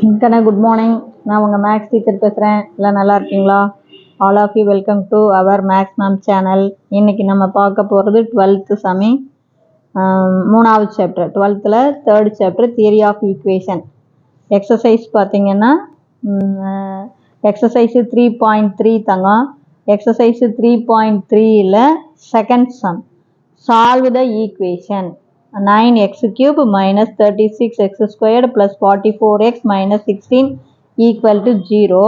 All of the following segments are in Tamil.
கண்ணா குட் மார்னிங். நான் உங்கள் மேக்ஸ் டீச்சர் பேசுகிறேன். எல்லாம் நல்லா இருக்கீங்களா? All of you welcome to our maths ma'am channel. இன்றைக்கி நம்ம பார்க்க போகிறது 12th சமி, 3வது chapter. 12th third chapter theory of equation. Exercise பார்த்திங்கன்னா எக்ஸசைஸு 3.3 தங்கம். எக்ஸசைஸு 3.3ல் second sum, solve the equation 9x³ minus 36x² plus 44x minus 16 equal to 0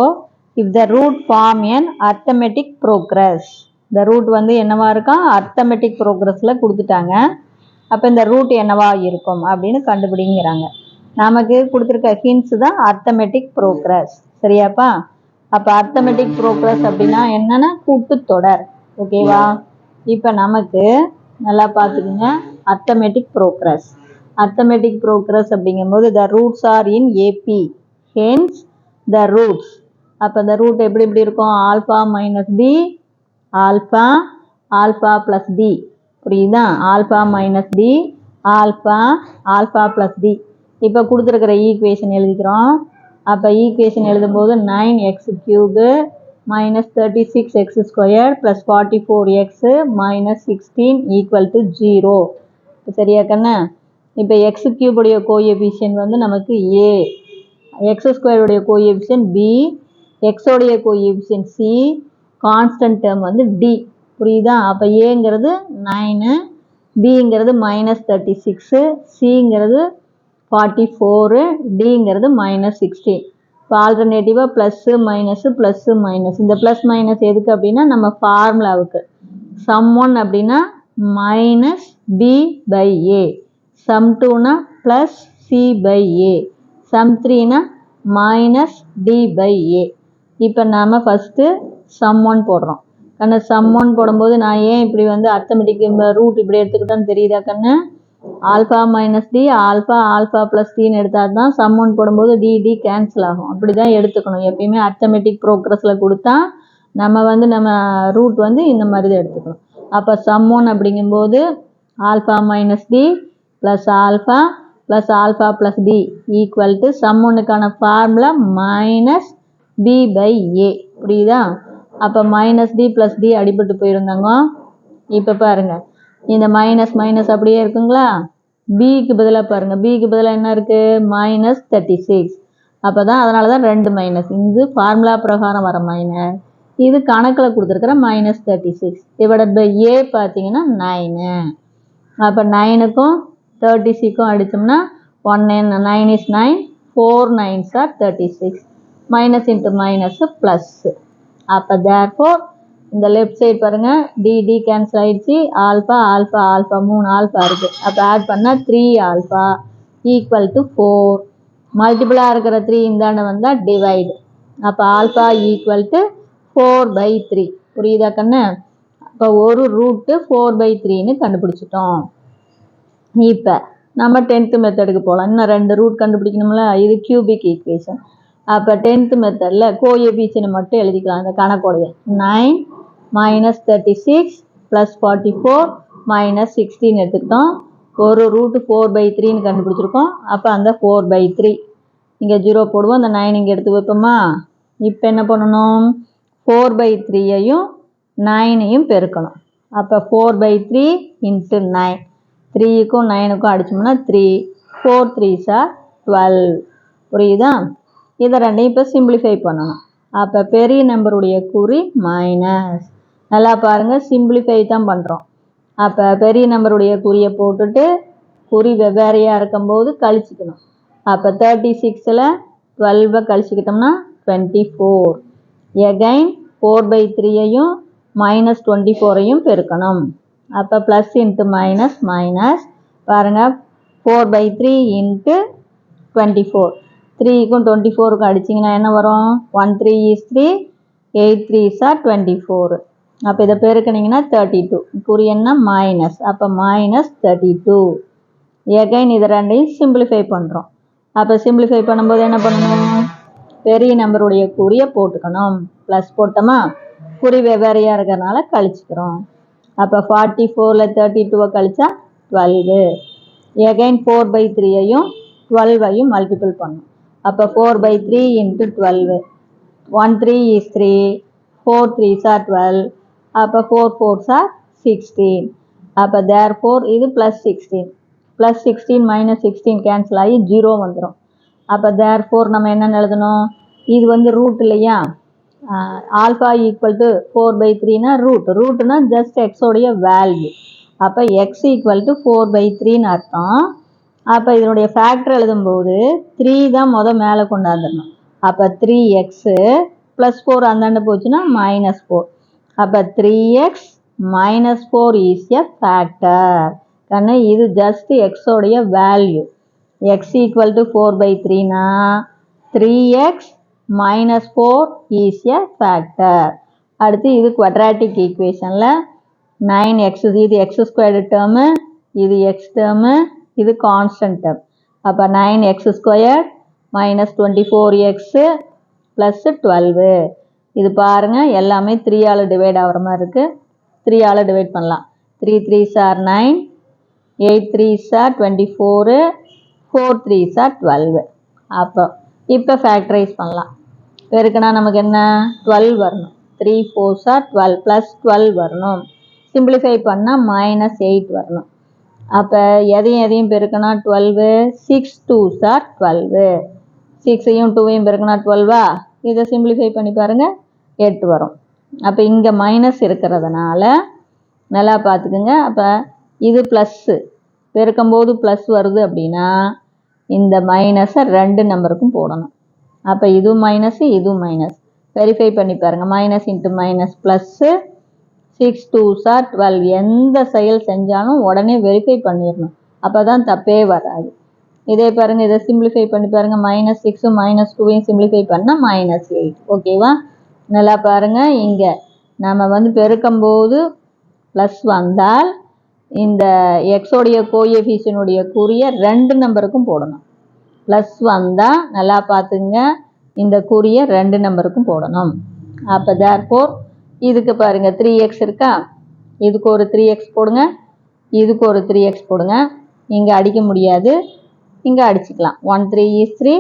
if the root form an arithmetic progress. இந்த ரூட் வந்து என்னவா இருக்கா, arithmetic progressல கொடுத்துட்டாங்க. அப்போ இந்த ரூட் என்னவா இருக்கும் அப்படின்னு கண்டுபிடிங்கிறாங்க. நமக்கு கொடுத்துருக்க ஹிண்ட்ஸ் தான் arithmetic progress. சரியாப்பா? அப்போ arithmetic progress அப்படின்னா என்னன்னா கூட்டுத்தொடர். ஓகேவா? இப்போ நமக்கு நல்லா பார்த்துக்குங்க, arithmetic progress. arithmetic progress அப்படிங்கும்போது the roots are in AP, hence the roots. அப்போ the root எப்படி இருக்கும், alpha minus d, alpha, alpha plus d. புரியுதா? Alpha minus d, alpha, alpha plus d. இப்போ கொடுத்துருக்கிற ஈக்குவேஷன் எழுதிக்கிறோம். அப்போ ஈக்குவேஷன் எழுதும்போது 9x³ minus 36x² plus 44x minus 16 equal to 0. சரியா கண்ணா? இப்போ x³ உடைய கோஎஃபிஷியன்ட் வந்து நமக்கு a, x² உடைய கோஎஃபிஷியன்ட் b, x உடைய கோஎஃபிஷியன்ட் c, கான்ஸ்டன்ட் டேர்ம் வந்து d. புரியுதா? அப்போ ஏங்கிறது 9, bங்கிறது -36, cங்கிறது 44, dங்கிறது -16. இப்போ ஆல்டர்னேட்டிவாக ப்ளஸ்ஸு மைனஸு ப்ளஸ்ஸு மைனஸ். இந்த ப்ளஸ் மைனஸ் எதுக்கு அப்படின்னா நம்ம ஃபார்முலாவுக்கு. சம் 1 அப்படின்னா minus b by a, sum 2னா plus c by a, sum 3னா மைனஸ் டி பை ஏ. இப்போ நாம் ஃபஸ்ட்டு சம் 1 போடுறோம். கண்ணு சம் 1 போடும்போது நான் ஏன் இப்படி வந்து அர்த்தமெட்டிக் ரூட் இப்படி எடுத்துக்கிட்டோன்னு தெரியுதா கண்ணு? Alpha minus d, alpha, alpha plus டின்னு எடுத்தால் தான் சம் 1 போடும்போது டி கேன்சல் ஆகும். அப்படி தான் எடுத்துக்கணும் எப்பயுமே. அர்த்தமெட்டிக் ப்ரோக்ரஸில் கொடுத்தா நம்ம வந்து நம்ம ரூட் வந்து இந்த மாதிரி தான் எடுத்துக்கணும். அப்போ சம் 1 அப்படிங்கும்போது alpha minus d plus alpha plus d equal to sum 1க்கான formula minus b by a. புரியுதா? அப்போ மைனஸ் டி ப்ளஸ் டி அடிபட்டு போயிருந்தாங்க. இப்போ பாருங்கள், இந்த மைனஸ் மைனஸ் அப்படியே இருக்குங்களா? பிக்கு பதிலாக பாருங்கள், பிக்கு பதிலாக என்ன இருக்குது, -36. அப்போ தான் அதனால தான் 2 மைனஸ். இது ஃபார்முலா பிரகாரம் வர மைனஸ், இது கணக்கில் கொடுத்துருக்குற -36 டிவைடட் பை ஏ பார்த்தீங்கன்னா 9. அப்போ 9க்கும் 36க்கும் அடித்தோம்னா 9 is 9, 4 9s are 36. Minus into minus plus. அப்போ தேர்ஃபோர் இந்த லெஃப்ட் சைடு பாருங்கள், டி கேன்சல் ஆகிடுச்சு. ஆல்ஃபா ஆல்ஃபா ஆல்ஃபா 3 ஆல்ஃபா இருக்குது. அப்போ ஆட் பண்ணால் 3 ஆல்ஃபா ஈக்குவல் டு 4. மல்டிபிளாக இருக்கிற 3 இந்தாண்ட வந்தால் டிவைடு. அப்போ ஆல்ஃபா ஈக்குவல் டு 4/3. புரியுதா கண்ணு? அப்போ ஒரு ரூட்டு 4/3ன்னு கண்டுபிடிச்சிட்டோம். இப்போ நம்ம 10th மெத்தடுக்கு போகலாம். இன்னும் 2 ரூட் கண்டுபிடிக்கணும்ல. இது கியூபிக் ஈக்குவேஷன். அப்போ 10th மெத்தடில் கோஎஃபிஷியன்ட் மட்டும் எழுதிக்கலாம். அந்த கணக்கோடைய 9 minus 36 plus 44 minus 16 எடுத்துக்கிட்டோம். ஒரு ரூட்டு 4/3ன்னு கண்டுபிடிச்சிருக்கோம். அப்போ அந்த 4/3 இங்கே 0 போடுவோம். அந்த 9 இங்கே எடுத்து வைப்போமா? இப்போ என்ன பண்ணணும், 4/3யையும் 9யும் பெருக்கணும். அப்போ 4/3 இன்ட்டு 9, 3க்கும் 9க்கும் அடித்தோம்னா 3, 4 3s are 12. புரியுதா? இதை ரெண்டையும் இப்போ சிம்பிளிஃபை பண்ணணும். அப்போ பெரிய நம்பருடைய குறி மைனஸ். நல்லா பாருங்கள், சிம்பிளிஃபை தான் பண்ணுறோம். அப்போ பெரிய நம்பருடைய குறியை போட்டுட்டு குறி வெவ்வேறையாக இருக்கும்போது கழிச்சிக்கணும். அப்போ 36ல் 12 கழிச்சிக்கிட்டோம்னா 24. எகைன் 4/3யையும் -24யும் பெருக்கணும். அப்போ ப்ளஸ் இன்ட்டு மைனஸ் மைனஸ். பாருங்கள், 4/3 இன்ட்டு 24, 3க்கும் 24க்கும் அடிச்சிங்கன்னா என்ன வரும்? 1 3 is 3, 8 3s are 24. அப்போ இதை பெருக்கினீங்கன்னா 32. குறி என்ன? மைனஸ். அப்போ -32. எகைன் இதை ரெண்டையும் சிம்பிளிஃபை பண்ணுறோம். அப்போ சிம்பிளிஃபை பண்ணும்போது என்ன பண்ணணும், பெரிய நம்பருடைய குறியை போட்டுக்கணும். ப்ளஸ் போட்டோமா, குறி வெவ்வேறையாக இருக்கிறதுனால கழிச்சிக்கிறோம். அப்போ 44ல் 32 கழிச்சா 12. எகைன் 4/3யையும் 12யும் மல்டிபிள் பண்ணணும். அப்போ 4/3 into 12. 1 3 is 3, 4 3s are 12, அப்போ 4 4s are 16. அப்போ therefore இது ப்ளஸ் 16, ப்ளஸ் 16 மைனஸ் 16 கேன்சல் ஆகி 0 வந்துடும். அப்போ therefore நம்ம என்ன எழுதணும், இது வந்து ரூட் இல்லையா, ஆல்ஃபா ஈக்குவல் டு 4/3னா ரூட்னா ஜஸ்ட் எக்ஸோடைய வேல்யூ. அப்போ எக்ஸ் ஈக்குவல் டு 4/3ன்னு அர்த்தம். அப்போ இதனுடைய ஃபேக்டர் எழுதும்போது 3 தான் மேலே கொண்டாந்துடணும். அப்போ 3x ப்ளஸ் 4 அந்தாண்ட போச்சுன்னா -4. அப்போ 3x - 4 இஸ் எ ஃபேக்டர். கண்ணு இது ஜஸ்ட் எக்ஸோடைய வேல்யூ. எக்ஸ் ஈக்குவல் டு 4/3னா 3x - 4 இஸ் எ ஃபேக்டர். அடுத்து இது குவாட்ராட்டிக் ஈக்குவேஷனில் 9x இது எக்ஸ் ஸ்கொயர்டு டேர்மு, இது எக்ஸ் டேர்மு, இது கான்ஸ்டன்ட் டேர்ம். அப்போ 9x² - 24x ப்ளஸ் 12. இது பாருங்கள் எல்லாமே 3ஆல் டிவைட் ஆகிற மாதிரி இருக்குது. 3ஆல் டிவைட் பண்ணலாம். 3 3s are 9, 8 3s are 24, 4 3s are 12. அப்போ இப்போ ஃபேக்டரைஸ் பண்ணலாம். பெருக்குனா நமக்கு என்ன 12 வரணும். 3 4s are 12 ப்ளஸ் 12 வரணும். சிம்பிளிஃபை பண்ணால் -8 வரணும். அப்போ எதையும் பெருக்குனா 12, 6 2s are 12, 6ஐயும் 2ஐயும் பெருக்குனா 12ஆ, இதை சிம்பிளிஃபை பண்ணி பாருங்கள் 8 வரும். அப்போ இங்கே மைனஸ் இருக்கிறதுனால நல்லா பார்த்துக்குங்க. அப்போ இது ப்ளஸ்ஸு பெருக்கும்போது ப்ளஸ் வருது அப்படின்னா இந்த மைனஸை 2 நம்பருக்கும் போடணும். அப்போ இதுவும் மைனஸு இதுவும் மைனஸ், வெரிஃபை பண்ணி பாருங்கள். Minus into minus plus, 6 2s are 12. எந்த செயல் செஞ்சாலும் உடனே வெரிஃபை பண்ணிடணும், அப்போ தான் தப்பே வராது. இதே பாருங்கள், இதை சிம்பிளிஃபை பண்ணி பாருங்கள். -6 -2ஐயும் சிம்பிளிஃபை பண்ணால் -8. ஓகேவா? நல்லா பாருங்கள், இங்கே நம்ம வந்து பெருக்கும்போது ப்ளஸ் வந்தால் இந்த எக்ஸோடைய கோஎஃபிஷியனுடைய குறிய 2 நம்பருக்கும் போடணும். ப்ளஸ் வந்தால் நல்லா பார்த்துங்க, இந்த குறிய 2 நம்பருக்கும் போடணும். அப்போ therefore இதுக்கு பாருங்கள் 3x இருக்கா, இதுக்கு ஒரு 3x போடுங்க, இதுக்கு ஒரு 3x போடுங்க. இங்கே அடிக்க முடியாது, இங்கே அடிச்சுக்கலாம். 1 3 is 3,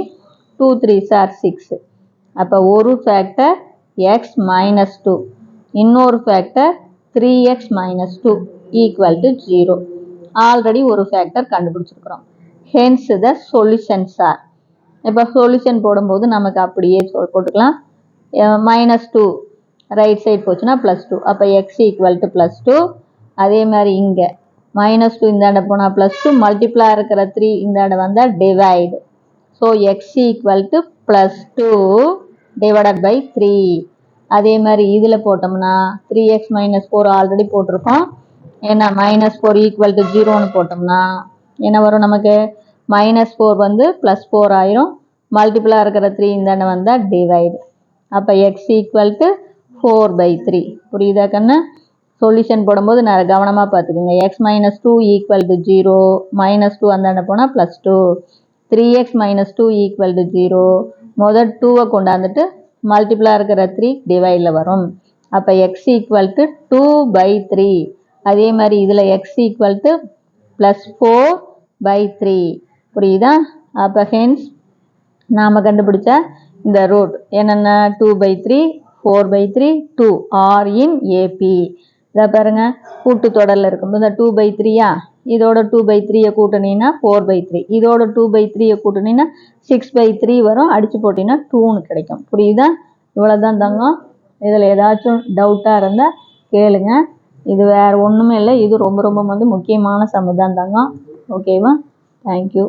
2 3s are 6. அப்போ ஒரு ஃபேக்டர் x - 2, இன்னொரு factor 3x - 2 equal to 0. Already ஒரு ஃபேக்டர் கண்டுபிடிச்சிருக்கிறோம். Hence the solutions are. இப்போ சொல்யூஷன் போடும்போது நமக்கு அப்படியே போட்டுக்கலாம். -2 ரைட் சைட் போச்சுன்னா +2. அப்போ எக்ஸ் ஈக்குவல் டு +2. அதே மாதிரி இங்கே -2 இந்தாண்ட போனால் +2, மல்டிப்ளாக இருக்கிற 3 இந்தாண்ட வந்தால் divide. So x equal to +2 divided by 3. அதே மாதிரி இதில் போட்டோம்னா 3x - 4 ஆல்ரெடி போட்டிருக்கோம். ஏன்னா -4 ஈக்குவல் டு 0ன்னு போட்டோம்னா என்ன வரும் நமக்கு, -4 வந்து +4 ஆயிரும். மல்டிப்ளாக இருக்கிற 3 இந்தாண்ட வந்தால் டிவைடு. அப்போ எக்ஸ் ஈக்குவல் டு 4/3. புரியுதா கண்ணு? சொல்யூஷன் போடும்போது நான் கவனமாக பார்த்துக்குங்க. x - 2 ஈக்குவல் டு 0, -2 அந்தாண்ட போனால் +2, 3x - 2 ஈக்குவல் டு 0. முதல் 2வை கொண்டாந்துட்டு மல்டிப்ளாக இருக்கிற 3 டிவைடில் வரும். அப்போ எக்ஸ் ஈக்குவல் டு 2/3. அதே மாதிரி இதில் எக்ஸ் ஈக்குவல் டு +4/3. புரியுதா? அப்போ ஹென்ஸ் நாம் கண்டுபிடிச்ச இந்த ரூட் என்னென்ன, 2/3, 4/3, 2 ஆர் இன் ஏபி. இதை பாருங்கள், கூட்டு தொடரில் இருக்கும்போது இந்த 2/3யா, இதோட 2/3யை கூட்டினீங்கன்னா 4/3, இதோட 2/3யை கூட்டினீங்கன்னா 6/3 வரும். அடித்து போட்டிங்கன்னா 2ன்னு கிடைக்கும். புரியுதா? இவ்வளோ தான் தங்கம். இதில் ஏதாச்சும் டவுட்டாக இருந்தால் கேளுங்க. இது வேறு ஒன்றுமே இல்லை, இது ரொம்ப ரொம்ப வந்து முக்கியமான சம் தான் தங்கம். ஓகேவா? தேங்க்யூ.